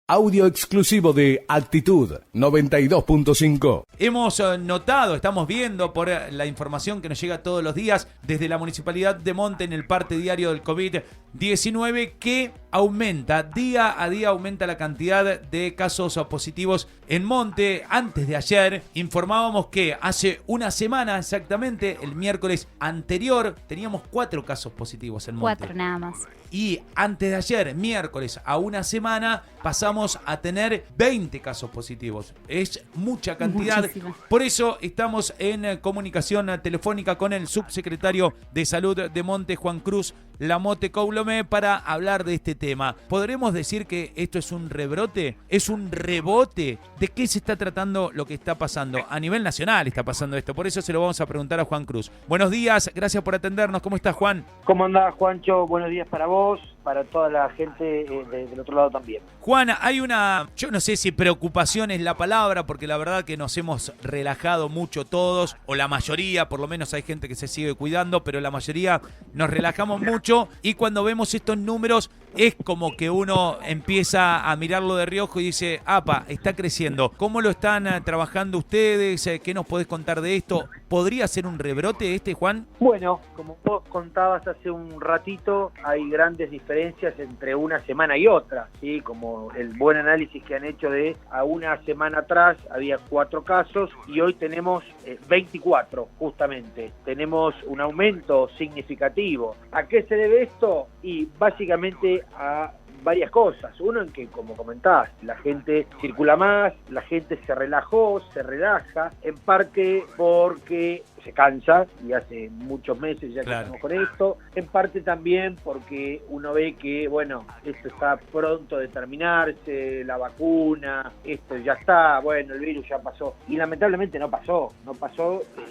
Audio exclusivo de Actitud 92.5. Hemos notado, estamos viendo por la información que nos llega todos los días desde la Municipalidad de Monte en el parte diario del COVID-19 que aumenta, día a día aumenta la cantidad de casos positivos en Monte. Antes de ayer informábamos que hace una semana exactamente, el miércoles anterior, teníamos 4 casos positivos en Monte. 4 nada más. Y antes de ayer, miércoles, a una semana, pasamos a tener 20 casos positivos. Es mucha cantidad. Muchísimo. Por eso estamos en comunicación telefónica con el subsecretario de Salud de Monte, Juan Cruz Lamote Coulomé, para hablar de este tema. ¿Podremos decir que esto es un rebrote? ¿Es un rebote? ¿De qué se está tratando lo que está pasando? A nivel nacional está pasando esto. Por eso se lo vamos a preguntar a Juan Cruz. Buenos días, gracias por atendernos. ¿Cómo estás, Juan? ¿Cómo andás, Juancho? Buenos días para vos, para toda la gente del otro lado también. Juan, hay una, yo no sé si preocupación es la palabra, porque la verdad que nos hemos relajado mucho todos, o la mayoría, por lo menos hay gente que se sigue cuidando, pero la mayoría nos relajamos mucho, y cuando vemos estos números es como que uno empieza a mirarlo de reojo y dice, apa, está creciendo. ¿Cómo lo están trabajando ustedes? ¿Qué nos podés contar de esto? ¿Podría ser un rebrote este, Juan? Bueno, como vos contabas hace un ratito, hay grandes diferencias entre una semana y otra, ¿sí? Como el buen análisis que han hecho de a una semana atrás había 4 casos y hoy tenemos 24, justamente. Tenemos un aumento significativo. ¿A qué se debe esto? Y básicamente a varias cosas. Uno, en que, como comentabas, la gente circula más, la gente se relajó, se relaja, en parte porque se cansa, y hace muchos meses ya que estamos con esto, en parte también porque uno ve que, bueno, esto está pronto de terminarse, la vacuna, esto ya está, bueno, el virus ya pasó, y lamentablemente no pasó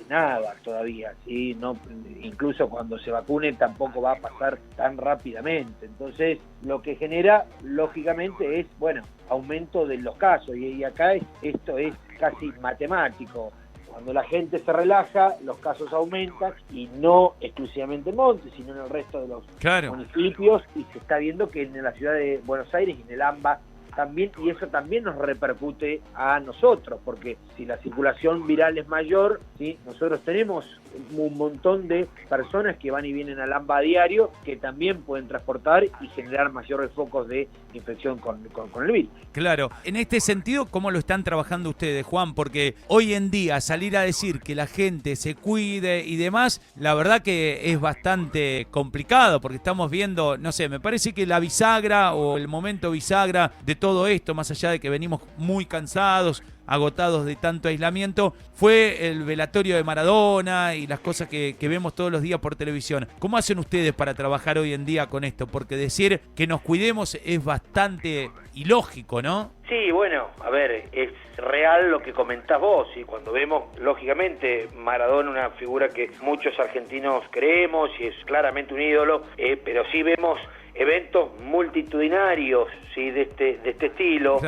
nada todavía, ¿sí? No, incluso cuando se vacune tampoco va a pasar tan rápidamente. Entonces, lo que genera, lógicamente, es, bueno, aumento de los casos, y acá esto es casi matemático. Cuando la gente se relaja, los casos aumentan, y no exclusivamente en Monte, sino en el resto de los municipios, y se está viendo que en la ciudad de Buenos Aires y en el AMBA también, y eso también nos repercute a nosotros, porque si la circulación viral es mayor, ¿sí? Nosotros tenemos un montón de personas que van y vienen al AMBA a diario, que también pueden transportar y generar mayores focos de infección con el virus. Claro, en este sentido, ¿cómo lo están trabajando ustedes, Juan? Porque hoy en día salir a decir que la gente se cuide y demás, la verdad que es bastante complicado, porque estamos viendo, no sé, me parece que la bisagra o el momento bisagra de todo esto, más allá de que venimos muy cansados, agotados de tanto aislamiento, fue el velatorio de Maradona y las cosas que vemos todos los días por televisión. ¿Cómo hacen ustedes para trabajar hoy en día con esto? Porque decir que nos cuidemos es bastante ilógico, ¿no? Sí, bueno, a ver, es real lo que comentás vos, y cuando vemos, lógicamente, Maradona, una figura que muchos argentinos creemos y es claramente un ídolo, pero sí vemos eventos multitudinarios, ¿sí? de este estilo,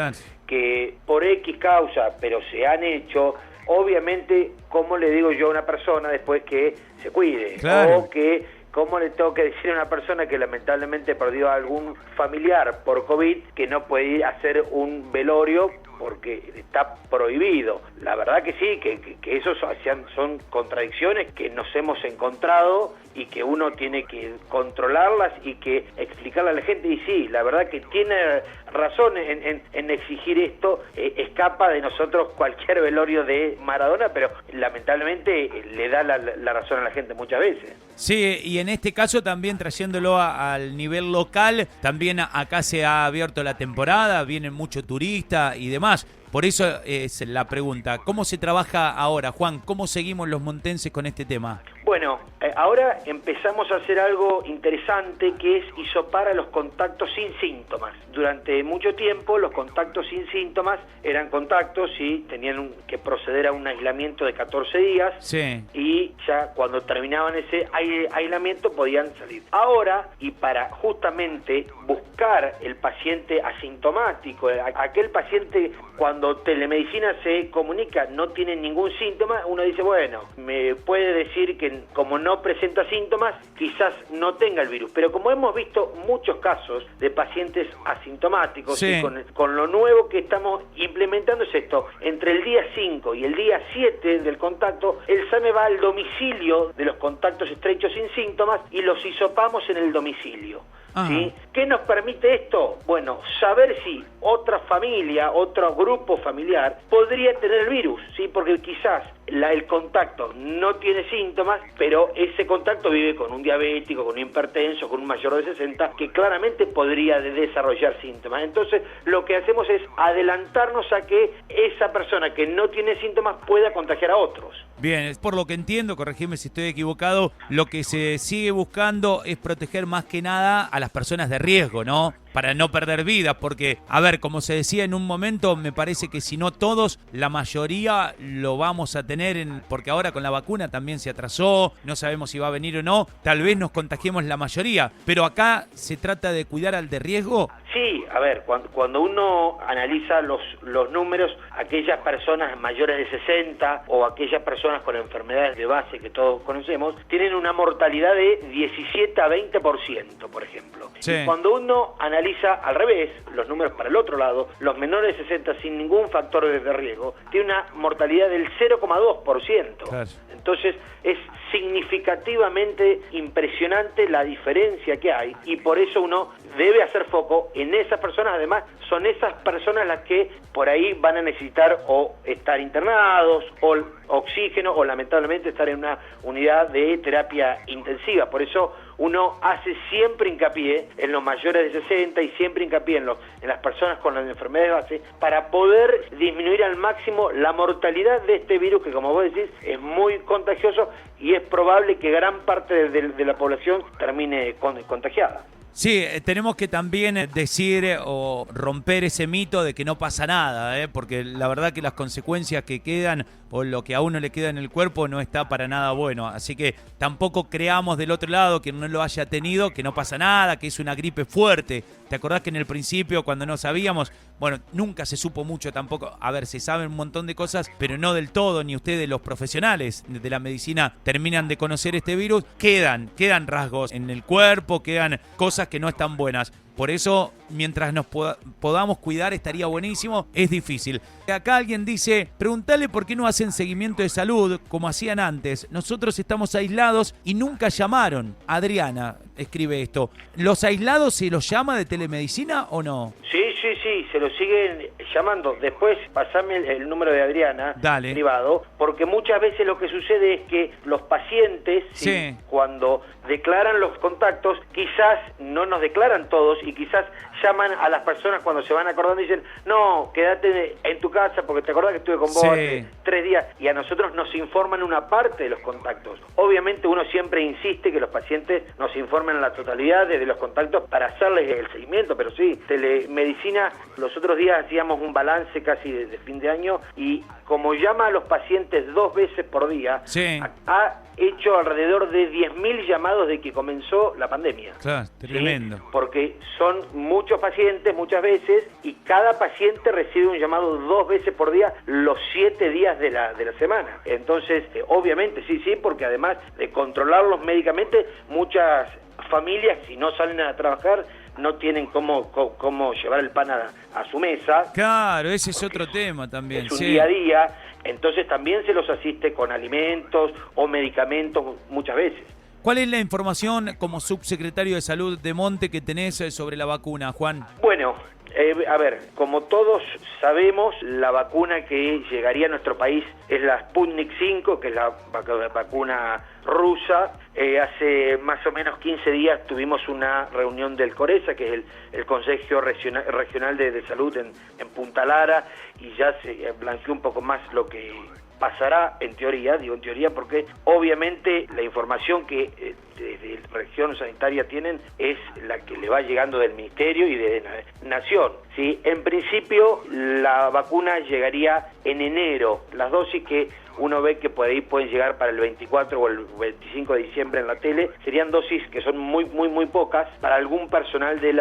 que por X causa, pero se han hecho. Obviamente, ¿cómo le digo yo a una persona después que se cuide? O que, ¿cómo le tengo que decir a una persona que lamentablemente perdió a algún familiar por COVID que no puede ir a hacer un velorio porque está prohibido? La verdad que sí, que eso son contradicciones que nos hemos encontrado y que uno tiene que controlarlas y que explicarle a la gente. Y sí, la verdad que tiene razón en exigir esto. Escapa de nosotros cualquier velorio de Maradona, pero lamentablemente le da la razón a la gente muchas veces. Sí, y en este caso también trayéndolo al nivel local, también acá se ha abierto la temporada, vienen muchos turistas y demás. Por eso es la pregunta, ¿cómo se trabaja ahora, Juan? ¿Cómo seguimos los montenses con este tema? Bueno, ahora empezamos a hacer algo interesante, que es hisopar a los contactos sin síntomas. Durante mucho tiempo los contactos sin síntomas eran contactos y tenían que proceder a un aislamiento de 14 días. Sí. Y ya cuando terminaban ese aislamiento podían salir. Ahora, y para justamente buscar el paciente asintomático, aquel paciente cuando cuando telemedicina se comunica no tiene ningún síntoma, uno dice, bueno, me puede decir que como no presenta síntomas, quizás no tenga el virus. Pero como hemos visto muchos casos de pacientes asintomáticos, sí, y con lo nuevo que estamos implementando es esto, entre el día 5 y el día 7 del contacto, el SAME va al domicilio de los contactos estrechos sin síntomas y los hisopamos en el domicilio. ¿Sí? ¿Qué nos permite esto? Bueno, saber si otra familia, otro grupo familiar podría tener el virus, ¿sí? Porque quizás el contacto no tiene síntomas, pero ese contacto vive con un diabético, con un hipertenso, con un mayor de 60, que claramente podría desarrollar síntomas. Entonces, lo que hacemos es adelantarnos a que esa persona que no tiene síntomas pueda contagiar a otros. Bien, es por lo que entiendo, corregime si estoy equivocado, lo que se sigue buscando es proteger más que nada a las personas de riesgo, ¿no? Para no perder vidas, porque, a ver, como se decía en un momento, me parece que si no todos, la mayoría lo vamos a tener, porque ahora con la vacuna también se atrasó, no sabemos si va a venir o no, tal vez nos contagiemos la mayoría, pero acá se trata de cuidar al de riesgo. Sí, a ver, cuando uno analiza los números, aquellas personas mayores de 60 o aquellas personas con enfermedades de base que todos conocemos, tienen una mortalidad de 17 a 20%, por ejemplo. Sí. Y cuando uno analiza al revés, los números para el otro lado, los menores de 60 sin ningún factor de riesgo, tiene una mortalidad del 0,2%. Claro. Entonces es significativamente impresionante la diferencia que hay y por eso uno debe hacer foco en esas personas. Además son esas personas las que por ahí van a necesitar o estar internados o oxígeno o lamentablemente estar en una unidad de terapia intensiva. Por eso uno hace siempre hincapié en los mayores de 60 y siempre hincapié en las personas con las enfermedades de base para poder disminuir al máximo la mortalidad de este virus que, como vos decís, es muy contagioso y es probable que gran parte de la población termine contagiada. Sí, tenemos que también decir o romper ese mito de que no pasa nada, porque la verdad que las consecuencias que quedan o lo que a uno le queda en el cuerpo no está para nada bueno. Así que tampoco creamos del otro lado que no lo haya tenido, que no pasa nada, que es una gripe fuerte. ¿Te acordás que en el principio, cuando no sabíamos, bueno, nunca se supo mucho tampoco? A ver, se saben un montón de cosas, pero no del todo, ni ustedes los profesionales de la medicina terminan de conocer este virus. Quedan rasgos en el cuerpo, quedan cosas que no están buenas. Por eso, mientras nos podamos cuidar, estaría buenísimo. Es difícil. Acá alguien dice, preguntale por qué no hacen seguimiento de salud como hacían antes. Nosotros estamos aislados y nunca llamaron. Adriana escribe esto. ¿Los aislados se los llama de telemedicina o no? Sí, se lo siguen llamando. Después, pasame el número de Adriana, dale, privado, porque muchas veces lo que sucede es que los pacientes, sí, cuando declaran los contactos, quizás no nos declaran todos y quizás llaman a las personas cuando se van acordando y dicen, no, quédate en tu casa porque te acordás que estuve con vos hace 3 días, y a nosotros nos informan una parte de los contactos. Obviamente uno siempre insiste que los pacientes nos informen en la totalidad de los contactos para hacerles el seguimiento, pero sí, telemedicina, los otros días hacíamos un balance casi de fin de año y como llama a los pacientes 2 veces por día, sí, ha hecho alrededor de 10.000 llamados de que comenzó la pandemia. Claro, tremendo. ¿Sí? Porque son muchos pacientes muchas veces y cada paciente recibe un llamado 2 veces por día los 7 días de la semana. Entonces, obviamente, sí, porque además de controlarlos médicamente, muchas familias, si no salen a trabajar, no tienen cómo llevar el pan a su mesa. Claro, ese es otro tema también. Es un día a día, entonces también se los asiste con alimentos o medicamentos muchas veces. ¿Cuál es la información como subsecretario de Salud de Monte que tenés sobre la vacuna, Juan? Bueno, a ver, como todos sabemos, la vacuna que llegaría a nuestro país es la Sputnik 5, que es la vacuna rusa. Hace más o menos 15 días tuvimos una reunión del CORESA, que es el Consejo Regional de Salud en Punta Lara, y ya se blanqueó un poco más lo que pasará en teoría, digo en teoría porque obviamente la información que desde región sanitaria tienen es la que le va llegando del Ministerio y de Nación, ¿sí? En principio la vacuna llegaría en enero, las dosis que uno ve que por ahí pueden llegar para el 24 o el 25 de diciembre en la tele, serían dosis que son muy pocas para algún personal de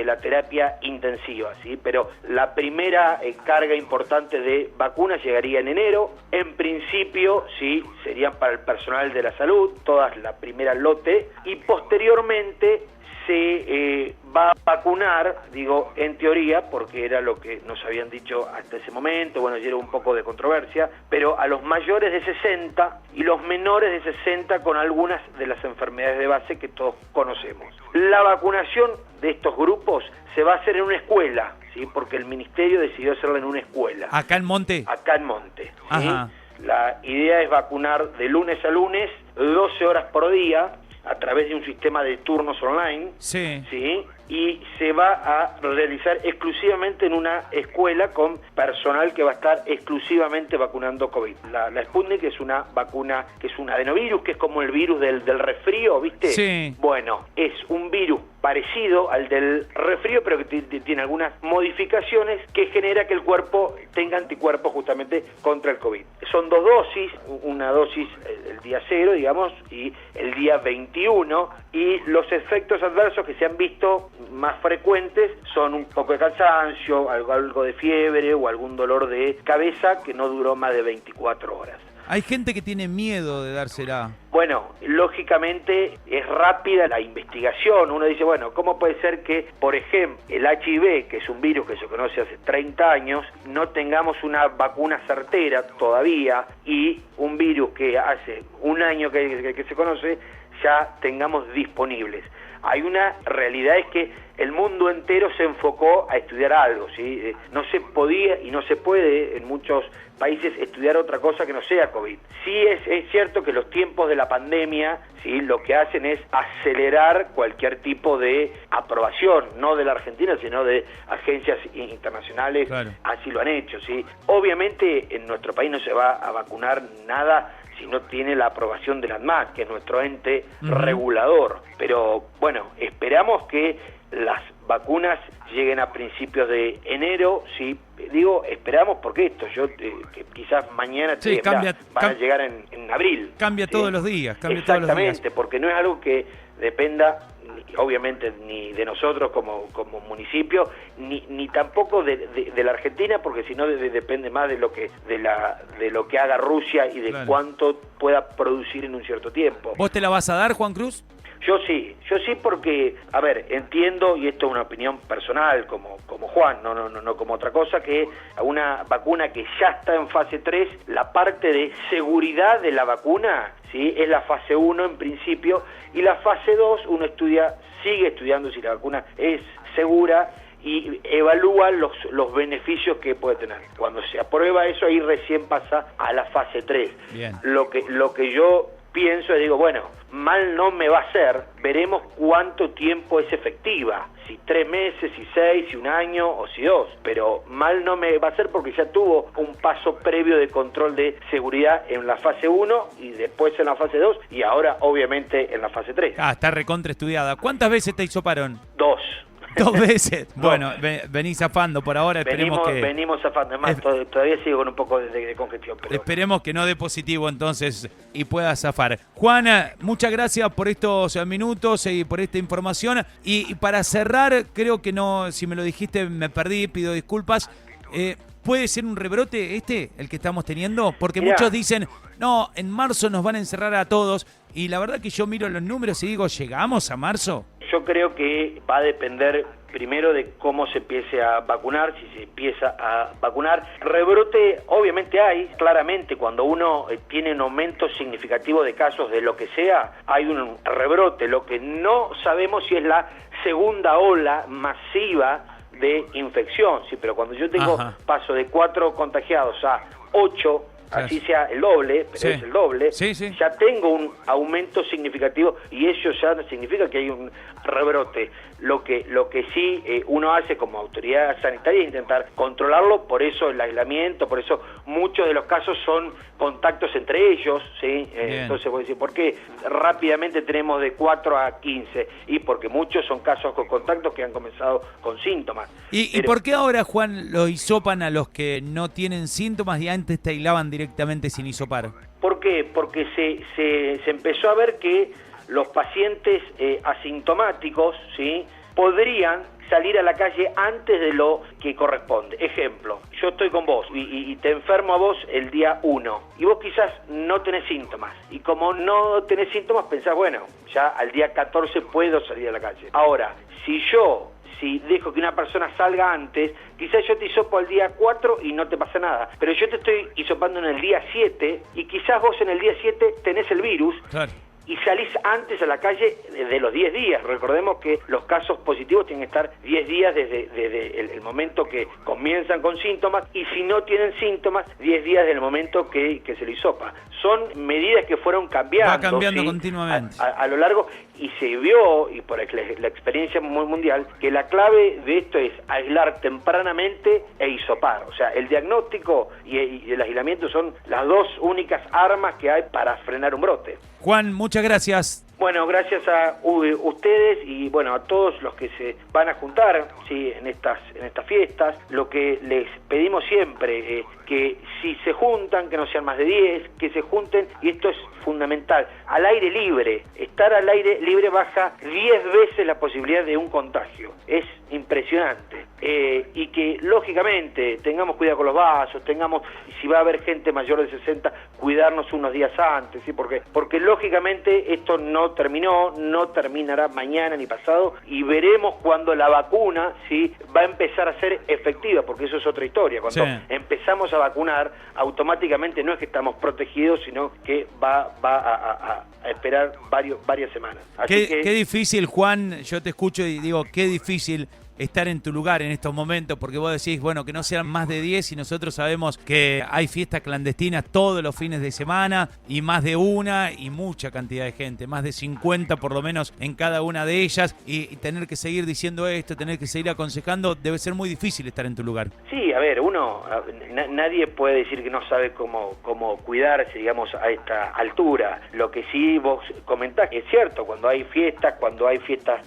la terapia intensiva, ¿sí? Pero la primera carga importante de vacunas llegaría en enero, en principio, sí, serían para el personal de la salud, todas la primera lote, y posteriormente se va a vacunar, digo, en teoría, porque era lo que nos habían dicho hasta ese momento, bueno, ya era un poco de controversia, pero a los mayores de 60 y los menores de 60 con algunas de las enfermedades de base que todos conocemos. La vacunación de estos grupos se va a hacer en una escuela, ¿sí? Porque el Ministerio decidió hacerla en una escuela. ¿Acá en Monte? Acá en Monte, ¿sí? Ajá. La idea es vacunar de lunes a lunes, 12 horas por día, a través de un sistema de turnos online, Sí. ¿sí? Y se va a realizar exclusivamente en una escuela con personal que va a estar exclusivamente vacunando COVID. La Sputnik es una vacuna que es un adenovirus, que es como el virus del resfrío, ¿viste? Sí. Bueno, es un virus parecido al del resfrío, pero que tiene algunas modificaciones que genera que el cuerpo tenga anticuerpos justamente contra el COVID. Son 2 dosis, una dosis el día 0, digamos, y el día 21, y los efectos adversos que se han visto más frecuentes son un poco de cansancio, algo de fiebre o algún dolor de cabeza que no duró más de 24 horas. Hay gente que tiene miedo de dársela. Bueno, lógicamente es rápida la investigación. Uno dice, bueno, ¿cómo puede ser que, por ejemplo, el HIV, que es un virus que se conoce hace 30 años, no tengamos una vacuna certera todavía, y un virus que hace un año que se conoce, ya tengamos disponibles? Hay una realidad, es que el mundo entero se enfocó a estudiar algo, ¿sí? No se podía y no se puede en muchos países estudiar otra cosa que no sea COVID. Sí es cierto que los tiempos de la pandemia, ¿sí?, lo que hacen es acelerar cualquier tipo de aprobación, no de la Argentina, sino de agencias internacionales. Claro. Así lo han hecho, ¿sí? Obviamente en nuestro país no se va a vacunar nada si no tiene la aprobación de la ANMAT, que es nuestro ente regulador. Pero bueno, esperamos que las vacunas lleguen a principios de enero, sí, digo esperamos porque que quizás mañana Sí, van a llegar en abril. Cambia ¿sí? todos los días, cambia todos los días. Exactamente, porque no es algo que dependa obviamente ni de nosotros como municipio, ni tampoco de la Argentina, porque si no depende más de lo que haga Rusia y de Claro. cuánto pueda producir en un cierto tiempo. ¿Vos te la vas a dar, Juan Cruz? Yo sí porque, a ver, entiendo, y esto es una opinión personal como Juan, no como otra cosa, que una vacuna que ya está en fase 3, la parte de seguridad de la vacuna, ¿sí?, es la fase 1 en principio, y la fase 2 uno sigue estudiando si la vacuna es segura y evalúa los beneficios que puede tener. Cuando se aprueba eso, ahí recién pasa a la fase 3. Bien. Lo que yo pienso, digo, bueno, mal no me va a hacer, veremos cuánto tiempo es efectiva, si 3 meses, si 6, si un año o si 2, pero mal no me va a hacer porque ya tuvo un paso previo de control de seguridad en la fase 1 y después en la fase 2 y ahora obviamente en la fase 3. Ah, está recontra estudiada. ¿Cuántas veces te hisoparon? 2. 2 veces. Bueno, venís zafando por ahora, esperemos venimos zafando, además todavía sigo con un poco de congestión. Pero esperemos que no dé positivo entonces y pueda zafar. Juana, muchas gracias por estos minutos y por esta información. Y para cerrar, creo que no, si me lo dijiste me perdí, pido disculpas. ¿Puede ser un rebrote el que estamos teniendo? Porque Mirá. Muchos dicen, no, en marzo nos van a encerrar a todos. Y la verdad que yo miro los números y digo, ¿llegamos a marzo? Yo creo que va a depender primero de cómo se empiece a vacunar, si se empieza a vacunar. Rebrote obviamente hay, claramente cuando uno tiene un aumento significativo de casos de lo que sea, hay un rebrote. Lo que no sabemos si es la segunda ola masiva de infección, sí, pero cuando yo tengo paso de 4 contagiados a 8, así sea el doble, pero Sí. es el doble, Sí, sí. ya tengo un aumento significativo y eso ya significa que hay un rebrote. Lo que sí uno hace como autoridad sanitaria es intentar controlarlo, por eso el aislamiento, por eso muchos de los casos son contactos entre ellos, ¿sí? Entonces voy a decir, ¿por qué rápidamente tenemos de 4 a 15? Y porque muchos son casos con contactos que han comenzado con síntomas. ¿Y por qué ahora, Juan, lo hisopan a los que no tienen síntomas y antes te aislaban directamente sin hisopar? ¿Por qué? Porque se empezó a ver que los pacientes asintomáticos, ¿sí?, podrían salir a la calle antes de lo que corresponde. Ejemplo, yo estoy con vos y te enfermo a vos el día 1 y vos quizás no tenés síntomas, y como no tenés síntomas pensás, bueno, ya al día 14 puedo salir a la calle. Ahora, si dejo que una persona salga antes, quizás yo te hisopo al día 4 y no te pasa nada, pero yo te estoy hisopando en el día 7 y quizás vos en el día 7 tenés el virus. Claro. Y salís antes a la calle de los 10 días. Recordemos que los casos positivos tienen que estar 10 días desde el momento que comienzan con síntomas, y si no tienen síntomas, 10 días del momento que se lo hisopa. Son medidas que fueron cambiando. Va cambiando, ¿sí?, continuamente. A lo largo, y se vio, y por la experiencia mundial, que la clave de esto es aislar tempranamente e hisopar. O sea, el diagnóstico y el aislamiento son las dos únicas armas que hay para frenar un brote. Juan, muchas gracias. Bueno, gracias a ustedes y bueno, a todos los que se van a juntar, ¿sí?, en estas fiestas. Lo que les pedimos siempre es que si se juntan, que no sean más de 10, que se junten, y esto es fundamental, al aire libre. Estar al aire libre baja 10 veces la posibilidad de un contagio. Es impresionante. Y que lógicamente tengamos cuidado con los vasos, si va a haber gente mayor de 60, cuidarnos unos días antes, ¿sí? Porque lógicamente esto no terminará mañana ni pasado, y veremos cuando la vacuna, ¿sí?, va a empezar a ser efectiva, porque eso es otra historia. Cuando empezamos a vacunar, automáticamente no es que estamos protegidos, sino que va a esperar varias semanas. Así Qué difícil, Juan, yo te escucho y digo, qué difícil estar en tu lugar en estos momentos, porque vos decís, bueno, que no sean más de 10, y nosotros sabemos que hay fiestas clandestinas todos los fines de semana, y más de una, y mucha cantidad de gente, más de 50 por lo menos en cada una de ellas, y tener que seguir diciendo esto, tener que seguir aconsejando, debe ser muy difícil estar en tu lugar. Sí, a ver, nadie puede decir que no sabe cómo cuidarse, digamos, a esta altura. Lo que sí vos comentás es cierto, cuando hay fiestas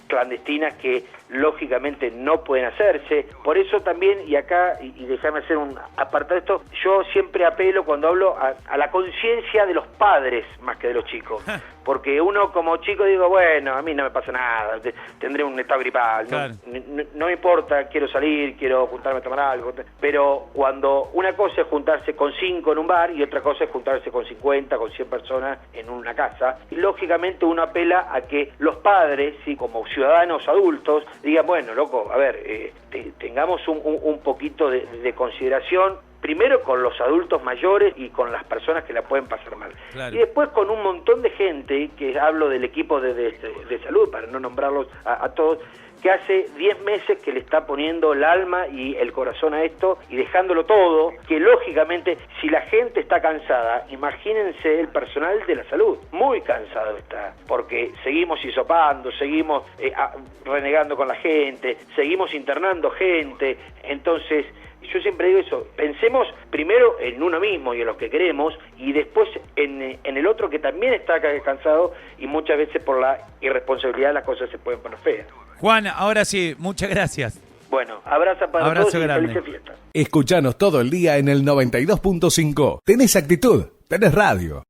clandestinas que lógicamente no pueden hacerse. Por eso también, y acá, y déjame hacer un apartado de esto, yo siempre apelo cuando hablo a la conciencia de los padres más que de los chicos. Porque uno como chico digo, bueno, a mí no me pasa nada, tendré un estado gripal, claro, no me importa, quiero salir, quiero juntarme a tomar algo. Pero cuando una cosa es juntarse con 5 en un bar y otra cosa es juntarse con 50, con 100 personas en una casa, y lógicamente uno apela a que los padres, ¿sí?, como ciudadanos adultos, digan, bueno, loco, a ver, tengamos un poquito de consideración, primero con los adultos mayores y con las personas que la pueden pasar mal. Claro. Y después con un montón de gente, que hablo del equipo de salud, para no nombrarlos a todos, que hace 10 meses que le está poniendo el alma y el corazón a esto y dejándolo todo, que lógicamente si la gente está cansada, imagínense el personal de la salud, muy cansado está, porque seguimos hisopando, seguimos renegando con la gente, seguimos internando gente. Entonces yo siempre digo eso, pensemos primero en uno mismo y en lo que queremos, y después en el otro que también está cansado, y muchas veces por la irresponsabilidad las cosas se pueden poner feas. Juan, ahora sí, muchas gracias. Bueno, abrazo para todos y felices fiestas. Escuchanos todo el día en el 92.5. Tenés actitud, tenés radio.